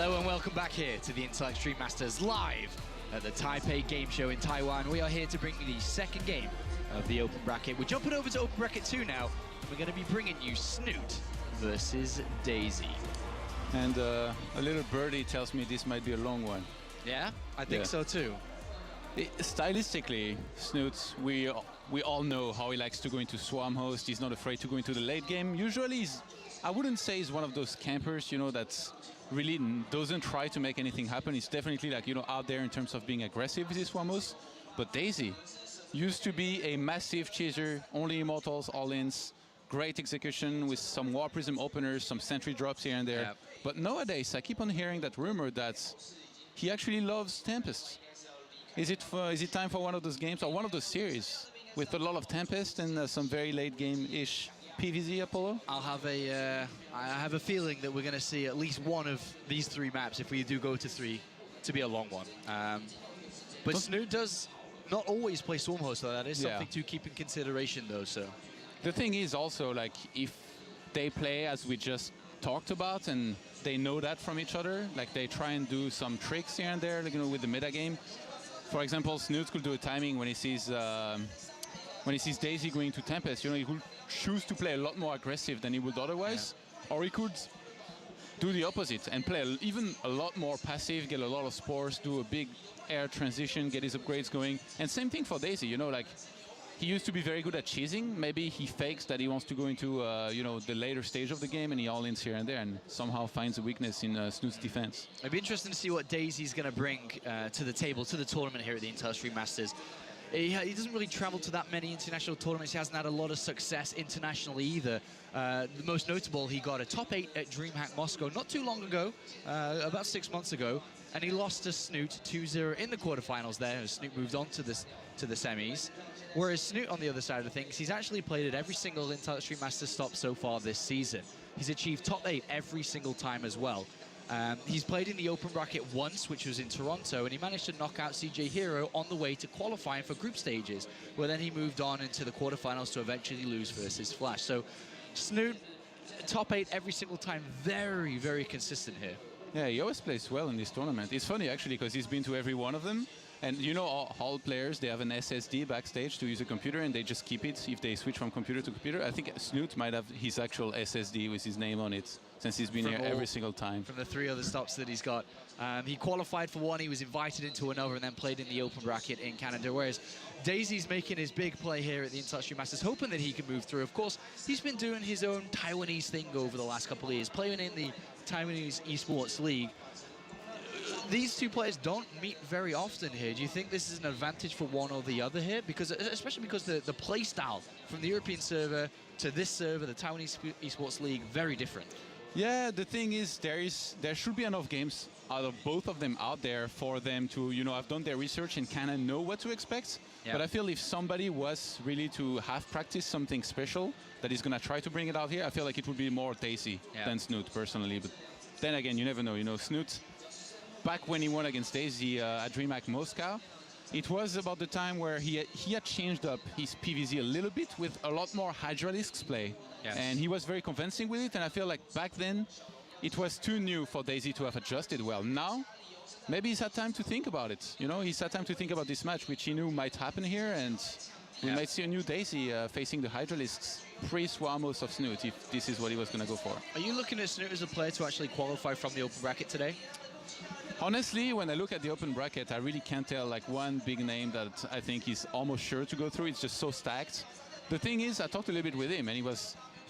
Hello and welcome back here to the Intel Extreme Masters live at the Taipei Game Show in Taiwan. We are here to bring you the second game of the Open Bracket. We're jumping over to Open Bracket 2 now. We're going to be bringing you Snute versus Daisy. And a little birdie tells me this might be a long one. Yeah, I think so too. Stylistically, Snute, we all know how he likes to go into Swarm Host. He's not afraid to go into the late game. Usually, I wouldn't say he's one of those campers, you know, that's really doesn't try to make anything happen. He's definitely like, you know, out there in terms of being aggressive with his Swarm Host. But Daisy used to be a massive chaser, only immortals, all-ins, great execution with some War Prism openers, some sentry drops here and there. Yep. But nowadays, I keep on hearing that rumor that he actually loves Tempest. Is it time for one of those games or one of those series with a lot of Tempest and some very late game-ish PvZ, Apollo? I have a feeling that we're going to see at least one of these three maps, if we do go to three, to be a long one. But Snute does not always play Swarm Host, so that is something to keep in consideration, though. So the thing is also, like, if they play as we just talked about and they know that from each other, like they try and do some tricks here and there, like, you know, with the meta game. For example, Snute could do a timing when he sees Daisy going to Tempest. You know, he could choose to play a lot more aggressive than he would otherwise, or he could do the opposite and play even a lot more passive, get a lot of spores, do a big air transition, get his upgrades going. And same thing for Daisy. You know, like he used to be very good at cheesing. Maybe he fakes that he wants to go into you know, the later stage of the game, and he all-ins here and there, and somehow finds a weakness in Snute's defense. It'd be interesting to see what Daisy's going to bring to the table, to the tournament here at the Intel Extreme Masters. He doesn't really travel to that many international tournaments. He hasn't had a lot of success internationally either. The most notable, he got a top 8 at DreamHack Moscow not too long ago, about 6 months ago, and he lost to Snute 2-0 in the quarterfinals there, as Snute moved on to the semis. Whereas Snute, on the other side of things, he's actually played at every single Intel Extreme Masters stop so far this season. He's achieved top 8 every single time as well. He's played in the Open Bracket once, which was in Toronto, and he managed to knock out CJ Hero on the way to qualifying for group stages, where then he moved on into the quarterfinals to eventually lose versus Flash. So Snute, top 8 every single time, very, very consistent here. Yeah, he always plays well in this tournament. It's funny, actually, because he's been to every one of them. And you know, all players, they have an SSD backstage to use a computer, and they just keep it if they switch from computer to computer. I think Snute might have his actual SSD with his name on it, since he's been here every single time. From the 3 other stops that he's got. He qualified for one, he was invited into another, and then played in the Open Bracket in Canada. Whereas Daisy's making his big play here at the Intel Extreme Masters, hoping that he can move through. Of course, he's been doing his own Taiwanese thing over the last couple of years, playing in the Taiwanese Esports League. These two players don't meet very often here. Do you think this is an advantage for one or the other here? Because, especially because the play style from the European server to this server, the Taiwanese Esports League, very different. Yeah, the thing is, there should be enough games out of both of them out there for them to, you know, have done their research and kind of know what to expect. Yep. But I feel if somebody was really to have practiced something special that is going to try to bring it out here, I feel like it would be more Daisy than Snute, personally. But then again, you never know. You know, Snute, back when he won against Daisy at DreamHack Moscow, it was about the time where he had changed up his PvZ a little bit with a lot more Hydralisks play. Yes. And he was very convincing with it, and I feel like back then it was too new for Daisy to have adjusted well. Now, maybe he's had time to think about it. You know, he's had time to think about this match, which he knew might happen here, and we might see a new Daisy facing the Hydralisks pre-Swarm Host of Snute, if this is what he was going to go for. Are you looking at Snute as a player to actually qualify from the Open Bracket today? Honestly, when I look at the Open Bracket, I really can't tell like one big name that I think is almost sure to go through. It's just so stacked. The thing is, I talked a little bit with him, and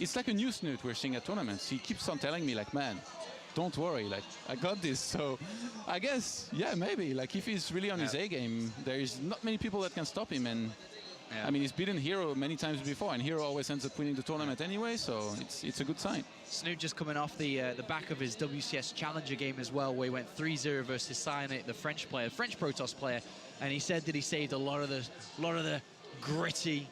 it's like a new Snute we're seeing at tournaments. He keeps on telling me, like, man, don't worry, like, I got this. So I guess, yeah, maybe. Like, if he's really on his A game, there's not many people that can stop him. And I mean, he's beaten Hero many times before, and Hero always ends up winning the tournament anyway, so it's a good sign. Snute just coming off the back of his WCS Challenger game as well, where he went 3-0 versus Cyanate, the French player, French Protoss player, and he said that he saved a lot of the gritty,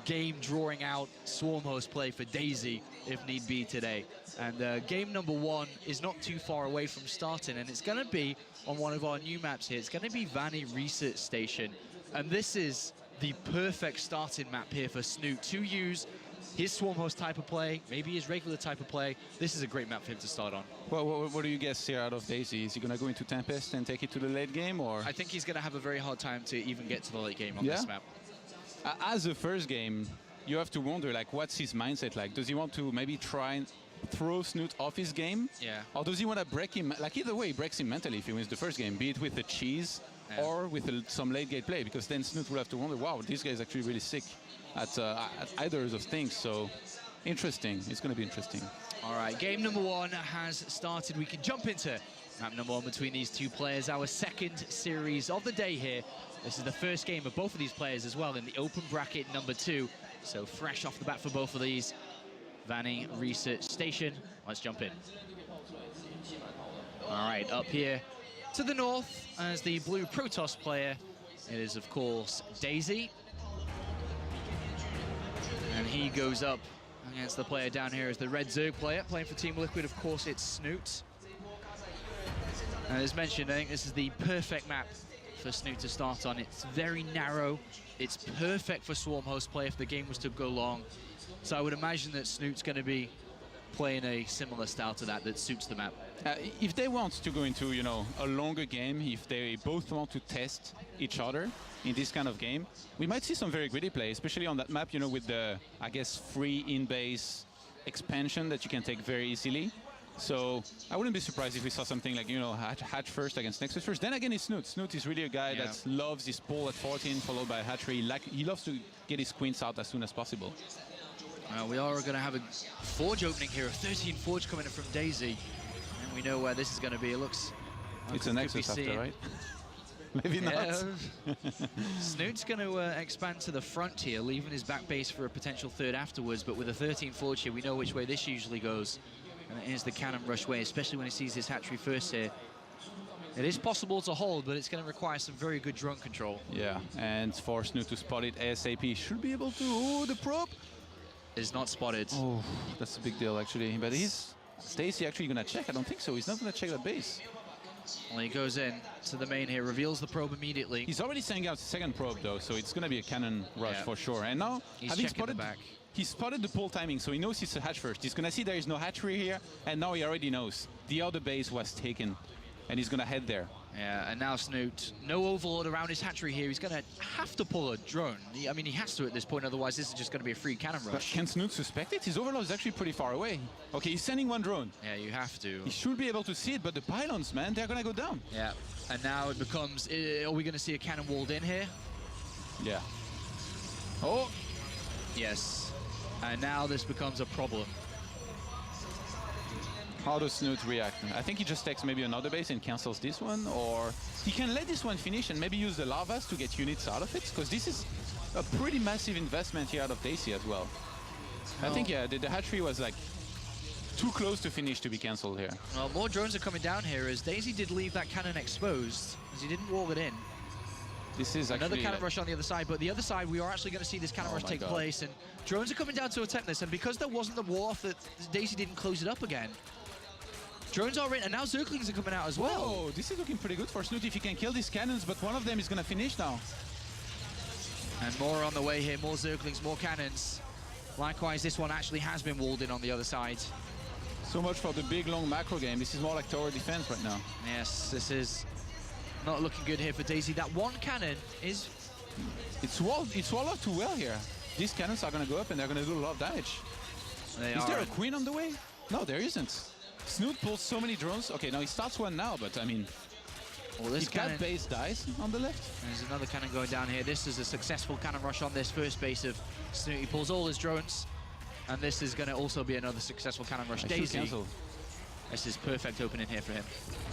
game drawing out Swarm Host play for Daisy if need be today. And game number 1 is not too far away from starting, and it's going to be on one of our new maps here. It's going to be Vanny Research Station, and this is the perfect starting map here for Snute to use his Swarm host type of play, maybe his regular type of play, this is a great map for him to start on. Well, what do you guess here out of Daisy? Is he going to go into Tempest and take it to the late game, or? I think he's going to have a very hard time to even get to the late game on this map. As a first game, you have to wonder, like, what's his mindset like? Does he want to maybe try and throw Snute off his game? Yeah. Or does he want to break him? Like, either way, he breaks him mentally if he wins the first game, be it with the cheese or with some late game play, because then Snute will have to wonder, wow, this guy is actually really sick at either of those things. So interesting. It's going to be interesting. All right, game number 1 has started. We can jump into map number 1 between these two players, our second series of the day here. This is the first game of both of these players as well in the open bracket number 2. So fresh off the bat for both of these. Vanny, Research Station. Let's jump in. All right, up here to the north as the blue Protoss player. It is, of course, Daisy. And he goes up against the player down here as the red Zerg player. Playing for Team Liquid, of course, it's Snute. And as mentioned, I think this is the perfect map for Snute to start on. It's very narrow. It's perfect for Swarm host play if the game was to go long. So I would imagine that Snute's going to be playing a similar style to that suits the map. If they want to go into, you know, a longer game, if they both want to test each other in this kind of game, we might see some very gritty play, especially on that map, you know, with the, I guess, free in-base expansion that you can take very easily. So I wouldn't be surprised if we saw something like, you know, Hatch first against Nexus first. Then again, it's Snute. Snute is really a guy that loves his pull at 14, followed by a hatchery. He loves to get his queens out as soon as possible. We are going to have a Forge opening here, a 13 Forge coming in from Daisy. And we know where this is going to be. It looks... It's a Nexus after, right? Maybe not. Snute's going to expand to the front here, leaving his back base for a potential third afterwards. But with a 13 Forge here, we know which way this usually goes. And it is the cannon rush way, especially when he sees his hatchery first here. It is possible to hold, but it's going to require some very good drone control. Yeah, and for Snute to spot it ASAP, should be able to... Oh, the probe is not spotted. Oh, that's a big deal, actually. But is Stacy actually going to check? I don't think so. He's not going to check that base. Well, he goes in to the main here, reveals the probe immediately. He's already sending out the second probe, though, so it's going to be a cannon rush for sure. And now, he's spotted the back. He spotted the pull timing, so he knows it's a hatch first. He's going to see there is no hatchery here, and now he already knows. The other base was taken, and he's going to head there. Yeah, and now Snute, no overload around his hatchery here. He's going to have to pull a drone. I mean, he has to at this point, otherwise this is just going to be a free cannon rush. But can Snute suspect it? His overload is actually pretty far away. Okay, he's sending one drone. Yeah, you have to. He should be able to see it, but the pylons, man, they're going to go down. Yeah, and now it becomes, are we going to see a cannon walled in here? Yeah. Oh. Yes. And now this becomes a problem. How does Snute react? I think he just takes maybe another base and cancels this one, or he can let this one finish and maybe use the lavas to get units out of it, because this is a pretty massive investment here out of Daisy as well. I think, yeah, the hatchery was like too close to finish to be cancelled here. Well, more drones are coming down here as Daisy did leave that cannon exposed, as he didn't wall it in. This is another cannon rush on the other side, but the other side, we are actually going to see this cannon rush take place, and drones are coming down to attempt this, and because there wasn't the wall off, that Daisy didn't close it up again. Drones are in, and now Zerglings are coming out as well. Oh, this is looking pretty good for Snute if he can kill these cannons, but one of them is going to finish now. And more on the way here, more Zerglings, more cannons. Likewise, this one actually has been walled in on the other side. So much for the big, long macro game. This is more like tower defense right now. Yes, this is not looking good here for Daisy. That one cannon is... It's walled too well here. These cannons are going to go up and they're going to do a lot of damage. Is there a queen on the way? No, there isn't. Snute pulls so many drones. Okay, now he starts one now, but I mean... Well, this cannon base dies on the left. There's another cannon going down here. This is a successful cannon rush on this first base of Snute. He pulls all his drones. And this is going to also be another successful cannon rush. Daisy. This is perfect opening here for him.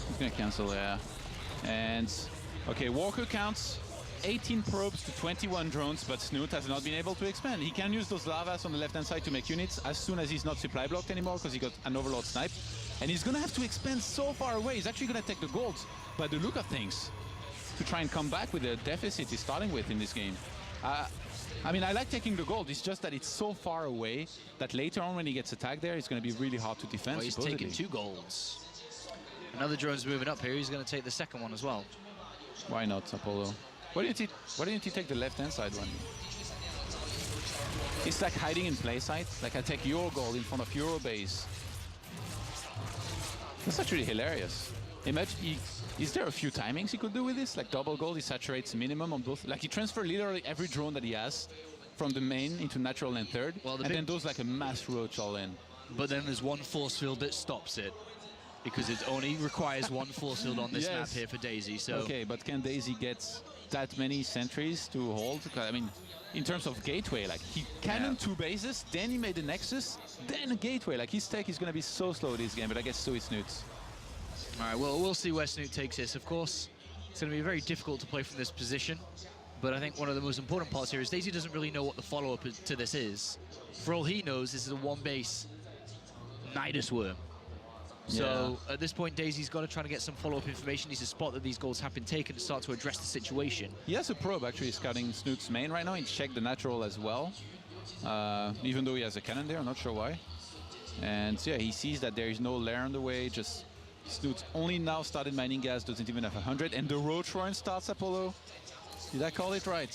He's going to cancel, yeah. And, okay, Walker counts 18 probes to 21 drones, but Snute has not been able to expand. He can use those lavas on the left-hand side to make units as soon as he's not supply blocked anymore because he got an overload snipe. And he's going to have to expand so far away. He's actually going to take the gold by the look of things to try and come back with the deficit he's starting with in this game. I mean, I like taking the gold. It's just that it's so far away that later on when he gets attacked there, it's going to be really hard to defend. Well, he's taking 2 golds. Another drone's moving up here. He's going to take the second one as well. Why not, Apollo? Why didn't he take the left-hand side one? It's like hiding in play sight. Like I take your gold in front of your base. That's actually hilarious. Imagine, is there a few timings he could do with this? Like double gold, he saturates minimum on both. Like he transfers literally every drone that he has from the main into natural and third, well, and then does like a mass roach all in. But then there's one force field that stops it, because it only requires one force field on this map here for Daisy. So okay, but can Daisy get that many sentries to hold? I mean, in terms of gateway, like he cannoned 2 bases, then he made the Nexus, then a gateway. Like his tech is going to be so slow this game, but I guess so is Snute's. All right, well, we'll see where Snute takes this. Of course, it's going to be very difficult to play from this position, but I think one of the most important parts here is Daisy doesn't really know what the follow-up to this is. For all he knows, this is a 1-base Nidus Worm. So at this point, Daisy's got to try to get some follow-up information. He's to spot that these goals have been taken to start to address the situation. He has a probe actually scouting Snute's main right now. He checked the natural as well, even though he has a cannon there. I'm not sure why. And so, yeah, he sees that there is no lair on the way. Just Snute's only now started mining gas, doesn't even have 100. And the roach run starts Apollo. Did I call it right?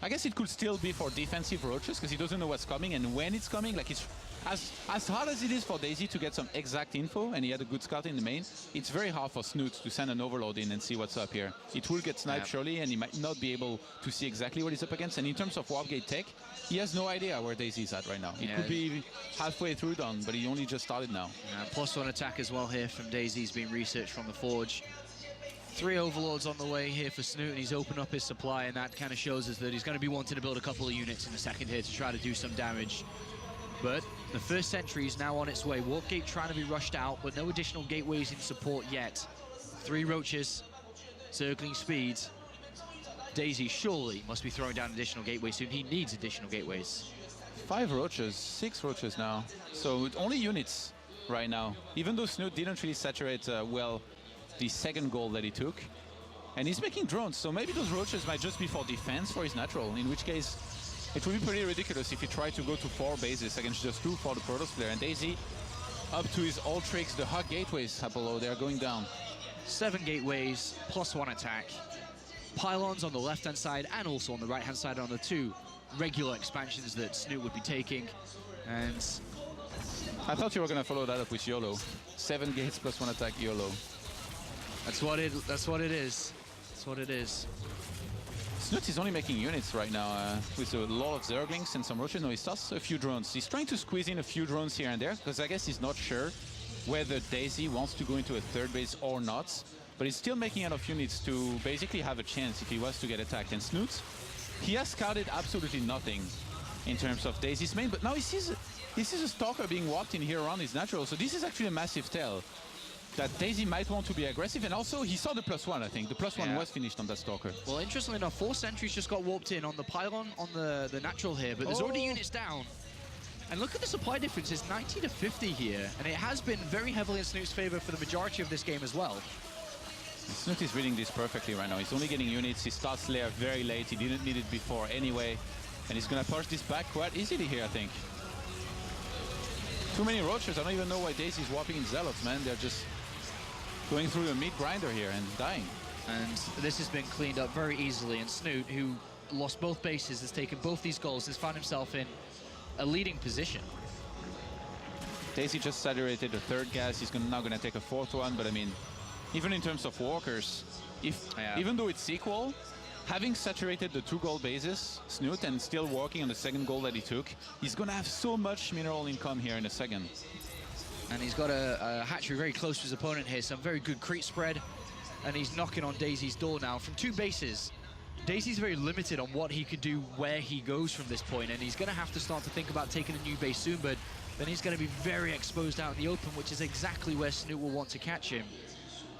I guess it could still be for defensive roaches because he doesn't know what's coming and when it's coming. Like it's as hard as it is for Daisy to get some exact info, and he had a good scout in the main, it's very hard for Snute to send an overload in and see what's up here. It will get sniped surely, and he might not be able to see exactly what he's up against. And in terms of warp gate tech, he has no idea where Daisy's at right now. It could be halfway through done, but he only just started now. +1 attack as well here from Daisy's being researched from the Forge. 3 overlords on the way here for Snute, and he's opened up his supply, and that kind of shows us that he's going to be wanting to build a couple of units in the second here to try to do some damage. But the first sentry is now on its way. Warp gate trying to be rushed out, but no additional gateways in support yet. 3 roaches, circling speed. Daisy surely must be throwing down additional gateways soon. He needs additional gateways. 5 roaches, 6 roaches now. So only units right now. Even though Snute didn't really saturate well the second goal that he took. And he's making drones, so maybe those roaches might just be for defense for his natural, in which case it would be pretty ridiculous if he tried to go to 4 bases against just 2 for the Protoss player. And Daisy, up to his old tricks, the hug gateways, Apollo, they are going down. 7 gateways, +1 attack. Pylons on the left-hand side and also on the right-hand side on the 2 regular expansions that Snute would be taking. And I thought you were going to follow that up with YOLO. 7 gates +1 attack, YOLO. That's what it is. That's what it is. Snute is only making units right now with a lot of Zerglings and some roaches. No, he starts a few drones. He's trying to squeeze in a few drones here and there because I guess he's not sure whether Daisy wants to go into a 3rd base or not. But he's still making enough units to basically have a chance if he was to get attacked. And Snute, he has scouted absolutely nothing in terms of Daisy's main, but now he sees a Stalker being walked in here around his natural. So this is actually a massive tell that Daisy might want to be aggressive, and also he saw the +1, I think. The +1 was finished on that Stalker. Well, interestingly enough, 4 sentries just got warped in on the pylon on the natural here, but there's already units down. And look at the supply difference, it's 90 to 50 here, and it has been very heavily in Snute's favor for the majority of this game as well. Snute is reading this perfectly right now. He's only getting units, he starts lair very late, he didn't need it before anyway, and he's gonna push this back quite easily here, I think. Too many roaches, I don't even know why Daisy's warping in Zealots, man. They're just going through a meat grinder here and dying. And this has been cleaned up very easily, and Snute, who lost both bases, has taken both these goals, has found himself in a leading position. Daisy just saturated the 3rd gas, he's now gonna take a 4th one, but I mean, even in terms of walkers, even though it's equal, having saturated the 2 gold bases, Snute, and still working on the 2nd goal that he took, he's gonna have so much mineral income here in a second. And he's got a hatchery very close to his opponent here, some very good creep spread, and he's knocking on Daisy's door now from 2 bases. Daisy's very limited on what he could do where he goes from this point, and he's going to have to start to think about taking a new base soon, but then he's going to be very exposed out in the open, which is exactly where Snute will want to catch him.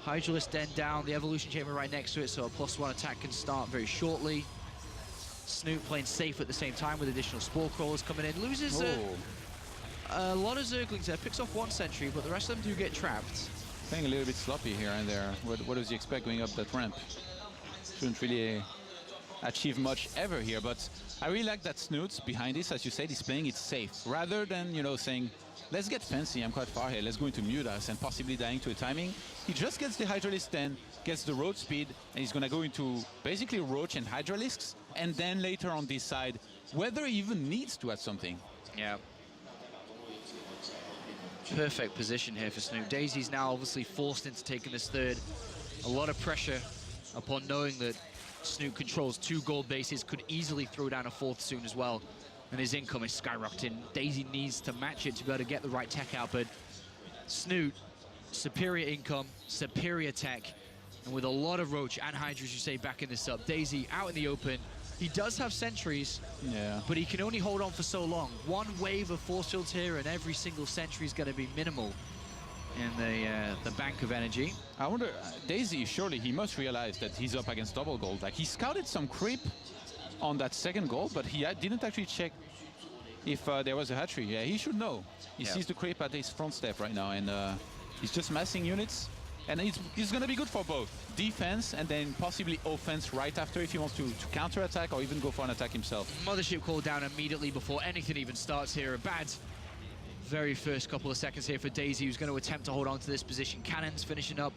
Hydralisk Den down, the evolution chamber right next to it, so a +1 attack can start very shortly. Snute playing safe at the same time with additional spore crawlers coming in. Loses a lot of Zerglings there, picks off 1 sentry, but the rest of them do get trapped. Playing a little bit sloppy here and there. What does he expect going up that ramp? Shouldn't really achieve much ever here, but I really like that Snute behind this, as you said, he's playing it safe. Rather than, you know, saying, let's get fancy, I'm quite far here, let's go into Mutas and possibly dying to a timing. He just gets the Hydralisk Den, gets the road speed, and he's gonna go into basically Roach and Hydralisks, and then later on this side, whether he even needs to add something. Yeah. Perfect position here for Snute. Daisy's now obviously forced into taking this third. A lot of pressure upon knowing that Snute controls 2 gold bases, could easily throw down a 4th soon as well. And his income is skyrocketing. Daisy needs to match it to be able to get the right tech out, but Snute, superior income, superior tech, and with a lot of Roach and Hydra, as you say, backing this up. Daisy out in the open. He does have sentries, but he can only hold on for so long. One wave of force fields here, and every single sentry is going to be minimal in the bank of energy. I wonder, Daisy, surely he must realize that he's up against double gold. Like, he scouted some creep on that second gold, but he didn't actually check if there was a hatchery. Yeah, he should know. He sees the creep at his front step right now, and he's just massing units. And it's going to be good for both defense and then possibly offense right after if he wants to counter-attack or even go for an attack himself. Mothership called down immediately before anything even starts here. A bad very first couple of seconds here for Daisy, who's going to attempt to hold on to this position. Cannons finishing up.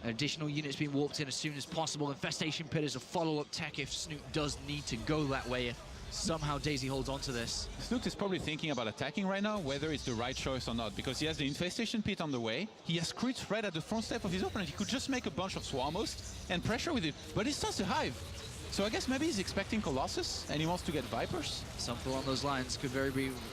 Additional units being warped in as soon as possible. Infestation Pit is a follow-up tech if Snute does need to go that way. If somehow Daisy holds on to this. Snute is probably thinking about attacking right now, whether it's the right choice or not, because he has the Infestation Pit on the way. He has crits right at the front step of his opponent. He could just make a bunch of Swarmos and pressure with it, but he starts to Hive. So I guess maybe he's expecting Colossus and he wants to get Vipers. Something along those lines could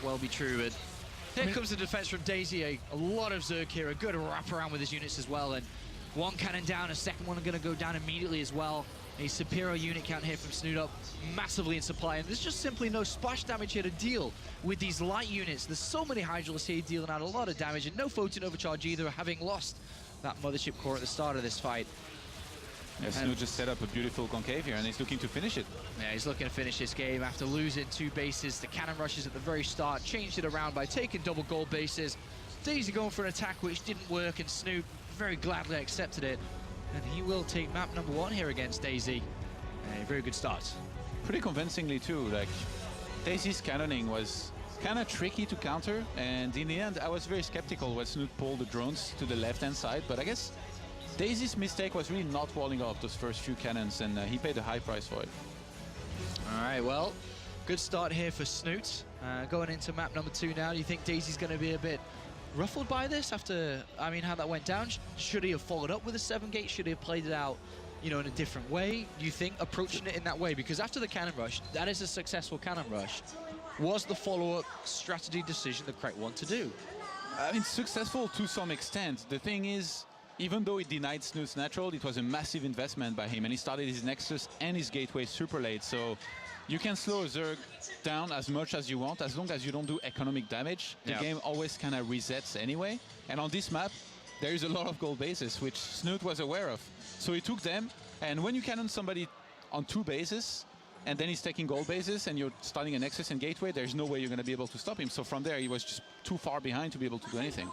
well be true. But here comes the defense from Daisy. A lot of Zerg here, a good wraparound with his units as well. And one cannon down, a second one going to go down immediately as well. A superior unit count here from Snute up massively in supply, and there's just simply no splash damage here to deal with these light units. There's so many Hydrals here dealing out a lot of damage, and no Photon Overcharge either, having lost that Mothership core at the start of this fight. Yeah, Snute just set up a beautiful concave here, and he's looking to finish it. Yeah, he's looking to finish this game after losing 2 bases. The cannon rushes at the very start, changed it around by taking double gold bases. Daisy going for an attack which didn't work, and Snute very gladly accepted it. And he will take map number 1 here against Daisy. A very good start. Pretty convincingly too. Like, Daisy's cannoning was kind of tricky to counter, and in the end I was very skeptical when Snute pulled the drones to the left-hand side, but I guess Daisy's mistake was really not walling off those first few cannons, and he paid a high price for it. All right, well, good start here for Snute. Going into map number 2 now, do you think Daisy's going to be a bit ruffled by this after, I mean, how that went down? Should he have followed up with a 7-gate? Should he have played it out, you know, in a different way? Do you think approaching it in that way? Because after the cannon rush, that is a successful cannon rush. Was the follow-up strategy decision the correct one to do? I mean, successful to some extent. The thing is, even though it denied Snute's natural, it was a massive investment by him, and he started his Nexus and his Gateway super late. So you can slow a Zerg down as much as you want, as long as you don't do economic damage. The game always kind of resets anyway. And on this map, there is a lot of gold bases, which Snute was aware of. So he took them, and when you cannon somebody on 2 bases, and then he's taking gold bases, and you're starting a Nexus and Gateway, there's no way you're going to be able to stop him. So from there, he was just too far behind to be able to do anything.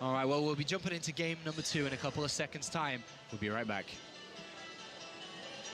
All right, well, we'll be jumping into game number 2 in a couple of seconds' time. We'll be right back.